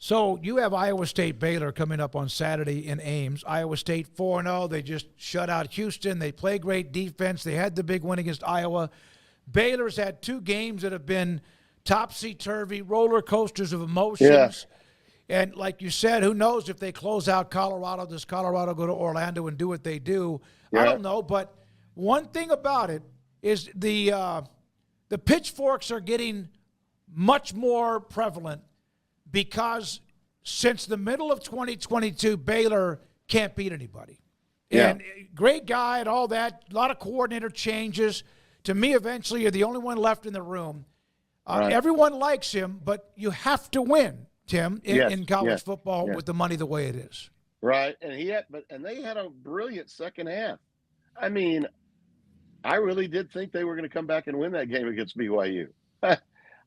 So you have Iowa State Baylor coming up on Saturday in Ames. Iowa State 4-0. They just shut out Houston. They play great defense. They had the big win against Iowa. Baylor's had two games that have been topsy-turvy, roller coasters of Yeah, emotions. And like you said, who knows if they close out Colorado? Does Colorado go to Orlando and do what they do? I yeah, don't know. But one thing about it is the pitchforks are getting much more prevalent because since the middle of 2022, Baylor can't beat anybody. yeah, And great guy and all that, a lot of coordinator changes. To me, eventually, you're the only one left in the room. right. Everyone likes him, but you have to win, Tim, Yes, in college yes, football yes. with the money the way it is. Right. And they had a brilliant second half. I mean, I really did think they were going to come back and win that game against BYU.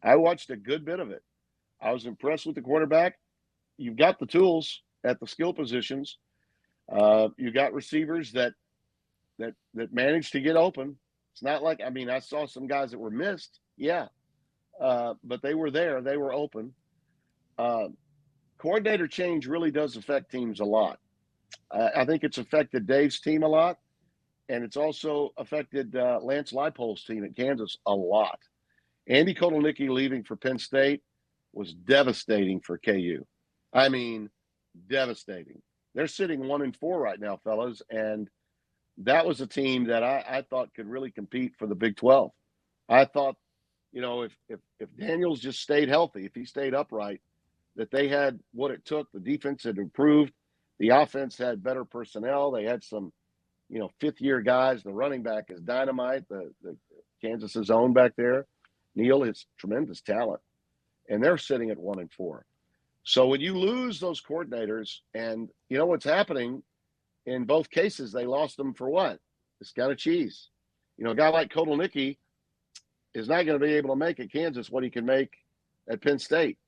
I watched a good bit of it. I was impressed with the quarterback. You've got the tools at the skill positions. You got receivers that managed to get open. It's not like, I mean, I saw some guys that were missed, yeah, but they were there. They were open. Uh, Coordinator change really does affect teams a lot. I think it's affected Dave's team a lot, and it's also affected Lance Leipold's team at Kansas a lot. Andy Kotelnicki leaving for Penn State was devastating for KU. I mean, devastating. They're sitting 1-4 right now, fellas, and that was a team that I thought could really compete for the Big 12. I thought, if Daniels just stayed healthy, if he stayed upright, that they had what it took. The defense had improved. The offense had better personnel. They had some, fifth-year guys. The running back is dynamite. The Kansas's own back there. Neal is tremendous talent. And they're sitting at 1-4. So when you lose those coordinators, and you know what's happening in both cases, they lost them for what? This kind of cheese. A guy like Kotelnicki is not going to be able to make at Kansas what he can make at Penn State.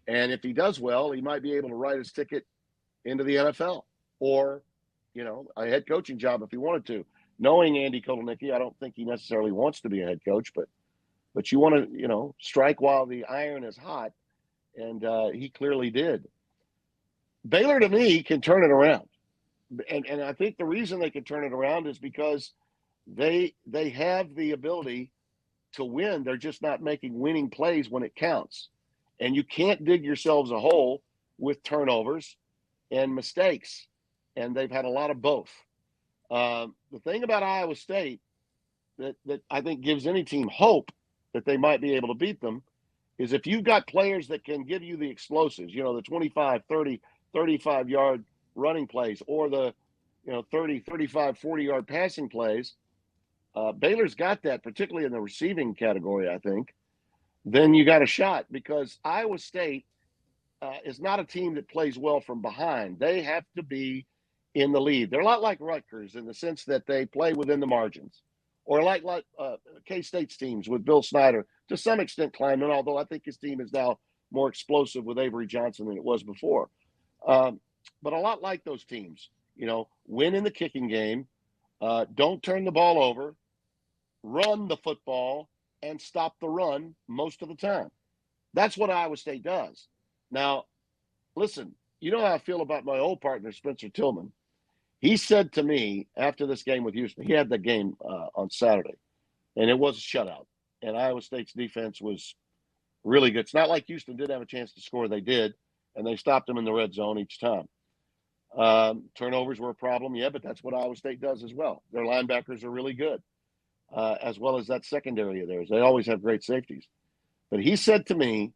And if he does well, he might be able to write his ticket into the NFL or, a head coaching job if he wanted to. Knowing Andy Kotelnicki, I don't think he necessarily wants to be a head coach, but you want to, strike while the iron is hot, and he clearly did. Baylor, to me, can turn it around. And I think the reason they can turn it around is because they have the ability to win. They're just not making winning plays when it counts. And you can't dig yourselves a hole with turnovers and mistakes. And they've had a lot of both. The thing about Iowa State that I think gives any team hope that they might be able to beat them is if you've got players that can give you the explosives, the 25, 30, 35-yard running plays or the 30, 35, 40-yard passing plays. Baylor's got that, particularly in the receiving category, I think. Then you got a shot because Iowa State is not a team that plays well from behind. They have to be in the lead. They're a lot like Rutgers in the sense that they play within the margins, or like K-State's teams with Bill Snyder, to some extent Kleinman, although I think his team is now more explosive with Avery Johnson than it was before. But a lot like those teams, win in the kicking game, don't turn the ball over, run the football, and stop the run most of the time. That's what Iowa State does. Now, listen, you know how I feel about my old partner, Spencer Tillman. He said to me after this game with Houston, he had the game on Saturday, and it was a shutout. And Iowa State's defense was really good. It's not like Houston did have a chance to score. They did, and they stopped them in the red zone each time. Turnovers were a problem, yeah, but that's what Iowa State does as well. Their linebackers are really good, as well as that secondary of theirs. They always have great safeties. But he said to me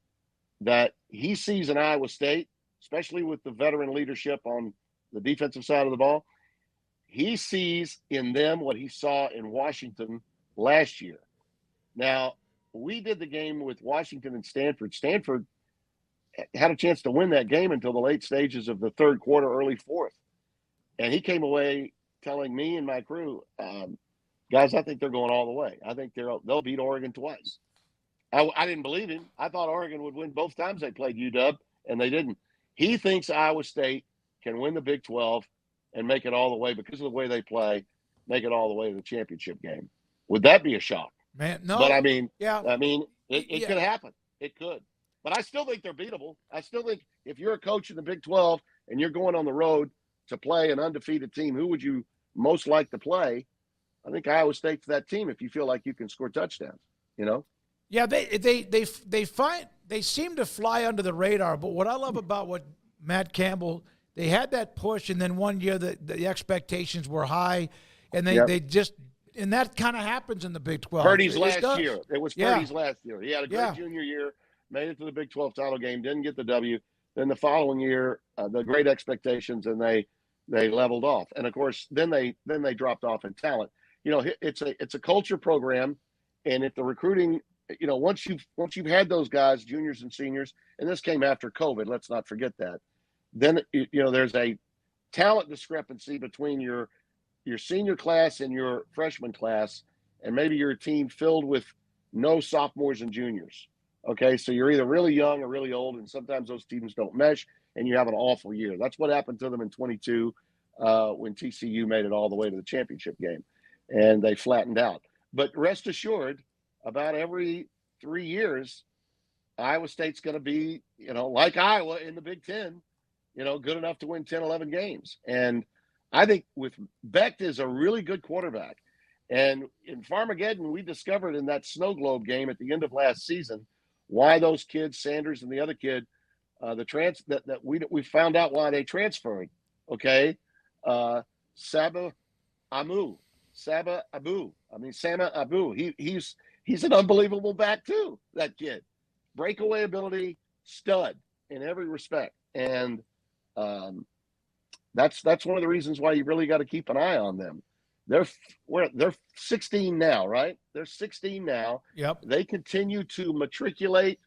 that he sees in Iowa State, especially with the veteran leadership on the defensive side of the ball, he sees in them what he saw in Washington last year. Now, we did the game with Washington and Stanford. Stanford had a chance to win that game until the late stages of the third quarter, early fourth. And he came away telling me and my crew, guys, I think they're going all the way. I think they'll beat Oregon twice. I didn't believe him. I thought Oregon would win both times they played UW, and they didn't. He thinks Iowa State can win the Big 12 and make it all the way because of the way they play, make it all the way to the championship game. Would that be a shock? Man, no. But I mean, Yeah. it Yeah. could happen. It could. But I still think they're beatable. I still think if you're a coach in the Big 12 and you're going on the road to play an undefeated team, who would you most like to play? I think Iowa State's that team if you feel like you can score touchdowns, you know? Yeah, they seem to fly under the radar. But what I love about what Matt Campbell, they had that push, and then one year the expectations were high, and they just and that kind of happens in the Big 12. Purdy's last year. It was Purdy's last year. He had a great junior year, made it to the Big 12 title game, didn't get the W. Then the following year, the great expectations, and they leveled off. And of course, then they dropped off in talent. You know, it's a culture program, and if the recruiting, you know, once you've had those guys, juniors and seniors, and this came after COVID, let's not forget that. Then you know there's a talent discrepancy between your senior class and your freshman class, and maybe you're a team filled with no sophomores and juniors. Okay, so you're either really young or really old, and sometimes those teams don't mesh, and you have an awful year. That's what happened to them in 22 when TCU made it all the way to the championship game, and they flattened out. But rest assured, about every 3 years, Iowa State's going to be, you know, like Iowa in the Big Ten, you know, good enough to win 10, 11 games. And I think with Becht is a really good quarterback. And in Farmageddon, we discovered in that snow globe game at the end of last season why those kids, Sanders and the other kid, we found out why they transferred. Okay, Sama Abu. He's an unbelievable back too. That kid, breakaway ability, stud in every respect, and that's one of the reasons why you really got to keep an eye on them. They're 16 now, right? They're 16 now. Yep. They continue to matriculate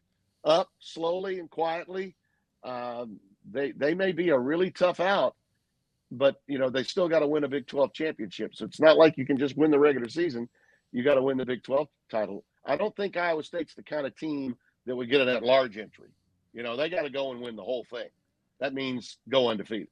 up slowly and quietly. They may be a really tough out, but you know they still got to win a Big 12 championship. So it's not like you can just win the regular season. You got to win the Big 12 title. I don't think Iowa State's the kind of team that would get an at-large entry. You know, they got to go and win the whole thing. That means go undefeated.